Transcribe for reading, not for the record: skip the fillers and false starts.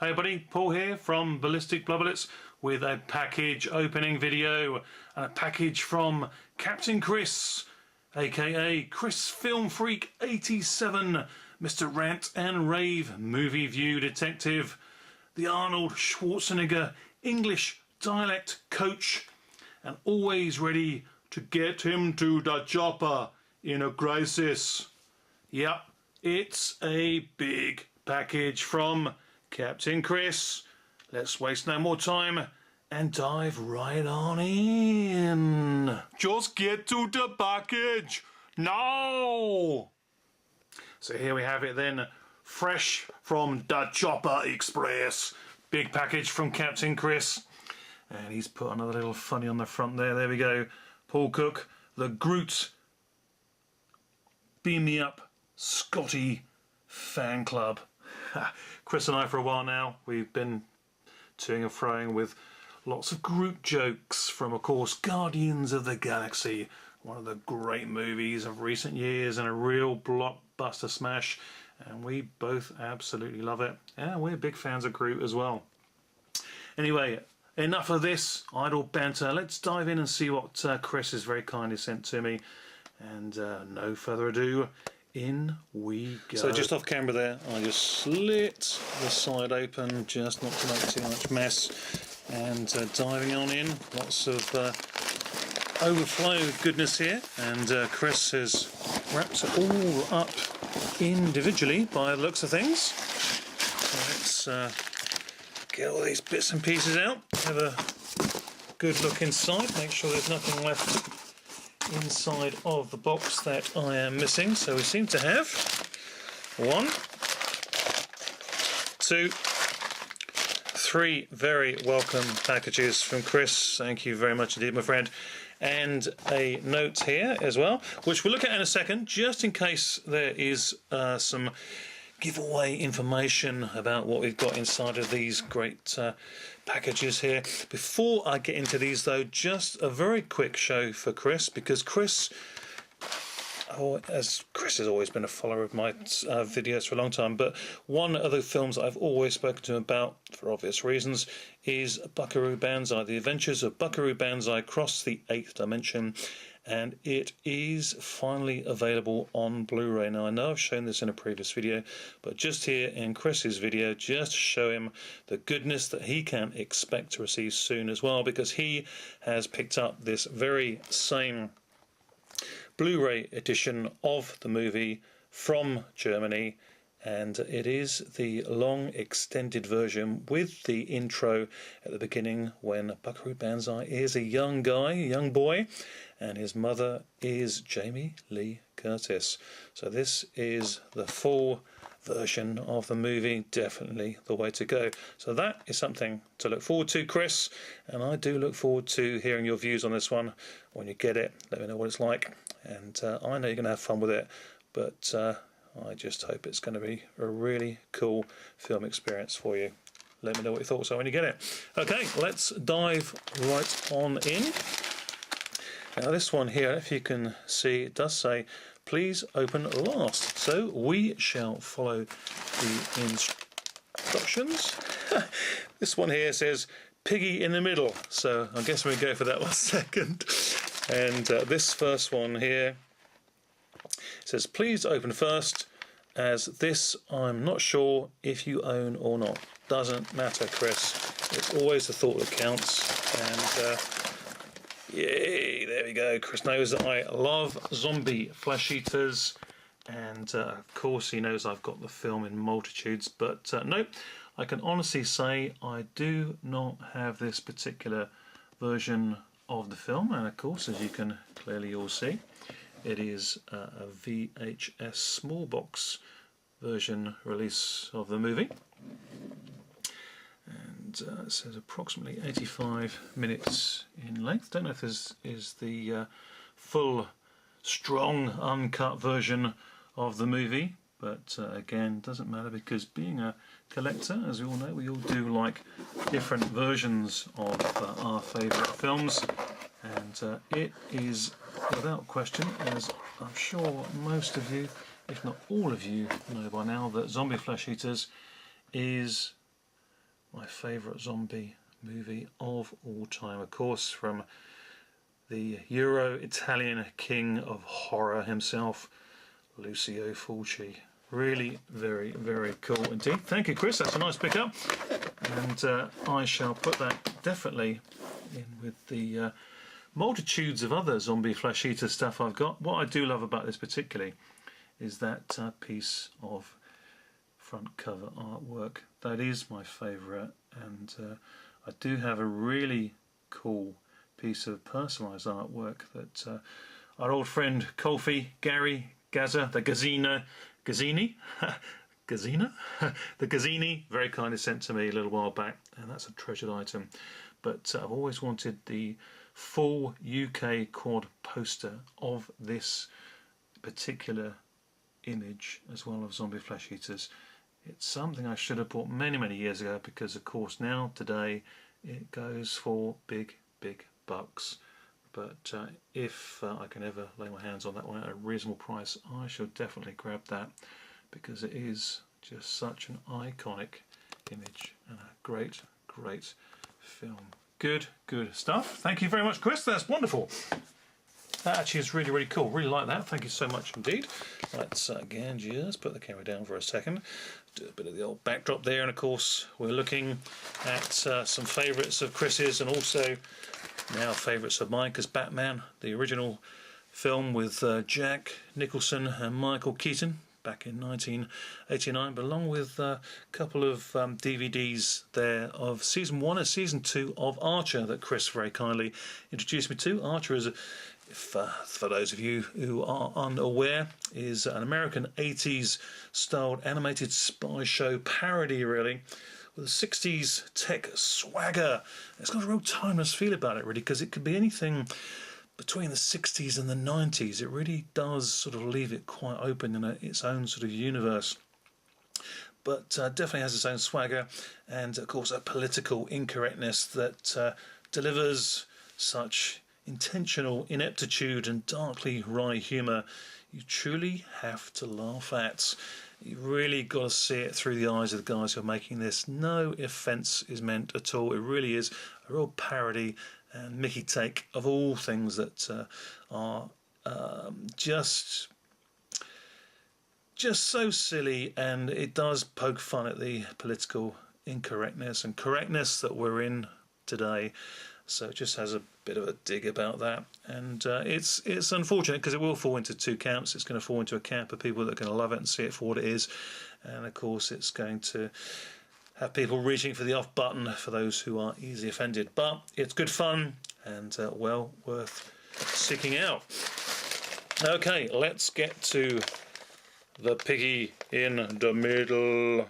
Hey buddy, Paul here from Ballistic Blubberlets with a package opening video and a package from Captain Chris, aka Chris Film Freak 87, Mr. Rant and Rave Movie View Detective, the Arnold Schwarzenegger English dialect coach, and always ready to get him to the chopper in a crisis. Yep, it's a big package from Captain Chris. Let's waste no more time and dive right on in. Just get to the package now. So here we have it then, fresh from the Chopper Express. Big package from Captain Chris. And he's put another little funny on the front there. There we go. Paul Cook, the Groot Beam Me Up Scotty fan club. Chris and I, for a while now, we've been toing and froing with lots of Groot jokes from, of course, Guardians of the Galaxy, one of the great movies of recent years and a real blockbuster smash, and we both absolutely love it. And we're big fans of Groot as well. Anyway, enough of this idle banter. Let's dive in and see what Chris has very kindly sent to me. And no further ado, in we go. So just off camera there, I just slit the side open just not to make too much mess, and diving on in, lots of overflow goodness here, and Chris has wrapped it all up individually by the looks of things. So let's get all these bits and pieces out, have a good look inside, make sure there's nothing left inside of the box that I am missing. So we seem to have 1, 2, 3 very welcome packages from Chris. Thank you very much indeed, my friend. And a note here as well, which we'll look at in a second, just in case there is some giveaway information about what we've got inside of these great packages here. Before I get into these though, just a very quick show for Chris, because Chris, as Chris has always been a follower of my videos for a long time, but one of the films that I've always spoken to him about, for obvious reasons, is Buckaroo Banzai, The Adventures of Buckaroo Banzai Cross the 8th Dimension, and it is finally available on Blu-ray. Now I know I've shown this in a previous video, but just here in Chris's video, just to show him the goodness that he can expect to receive soon as well, because he has picked up this very same Blu-ray edition of the movie from Germany, and it is the long extended version with the intro at the beginning when Buckaroo Banzai is a young guy, a young boy, and his mother is Jamie Lee Curtis. So this is the full version of the movie, definitely the way to go. So that is something to look forward to, Chris, and I do look forward to hearing your views on this one when you get it. Let me know what it's like, and I know you're going to have fun with it, but I just hope it's going to be a really cool film experience for you. Let me know what your thoughts are when you get it. Okay, let's dive right on in. Now this one here, if you can see, it does say, please open last. So we shall follow the instructions. This one here says, piggy in the middle. So I guess we'll go for that one second. And this first one here says, please open first, as this I'm not sure if you own or not. Doesn't matter, Chris. It's always the thought that counts. And yay, there we go. Chris knows that I love zombie flesh eaters, and of course he knows I've got the film in multitudes, but no, I can honestly say I do not have this particular version of the film, and of course, as you can clearly all see, it is a VHS small box version release of the movie. And it says approximately 85 minutes in length. Don't know if this is the full, strong, uncut version of the movie, but again, doesn't matter, because being a collector, as we all know, we all do like different versions of our favourite films, and it is, without question, as I'm sure most of you, if not all of you, know by now, that Zombie Flesh Eaters is my favourite zombie movie of all time, of course, from the Euro-Italian king of horror himself, Lucio Fulci. Really very, very cool indeed. Thank you, Chris, that's a nice pickup. And I shall put that definitely in with the multitudes of other zombie flesh eater stuff I've got. What I do love about this particularly is that piece of front cover artwork. That is my favourite, and I do have a really cool piece of personalised artwork that our old friend Colfie, Gary, Gazza, the Gazzini, Gazzina? The Gazzini very kindly sent to me a little while back, and that's a treasured item. But I've always wanted the full UK quad poster of this particular image, as well as zombie flesh eaters. It's something I should have bought many, many years ago, because of course now, today, it goes for big, big bucks. But if I can ever lay my hands on that one at a reasonable price, I shall definitely grab that, because it is just such an iconic image and a great, great film. Good, good stuff. Thank you very much, Chris. That's wonderful. That actually is really, really cool. Really like that. Thank you so much indeed. Let's again just put the camera down for a second. Do a bit of the old backdrop there, and of course we're looking at some favourites of Chris's, and also now favourites of mine, because Batman, the original film with Jack Nicholson and Michael Keaton back in 1989, but along with a couple of DVDs there of season 1 and season 2 of Archer that Chris very kindly introduced me to. Archer is, for those of you who are unaware, is an American 80s styled animated spy show parody, really, with a 60s tech swagger. It's got a real timeless feel about it, really, because it could be anything between the 60s and the 90s. It really does sort of leave it quite open in its own sort of universe. But definitely has its own swagger, and of course a political incorrectness that delivers such intentional ineptitude and darkly wry humour you truly have to laugh at. You really got to see it through the eyes of the guys who are making this. No offence is meant at all. It really is a real parody and Mickey take of all things that are just so silly, and it does poke fun at the political incorrectness and correctness that we're in today. So it just has a bit of a dig about that, and it's unfortunate, because it will fall into two camps. It's going to fall into a camp of people that are going to love it and see it for what it is, and of course it's going to have people reaching for the off button for those who are easily offended. But it's good fun, and well worth seeking out. Okay, let's get to the piggy in the middle.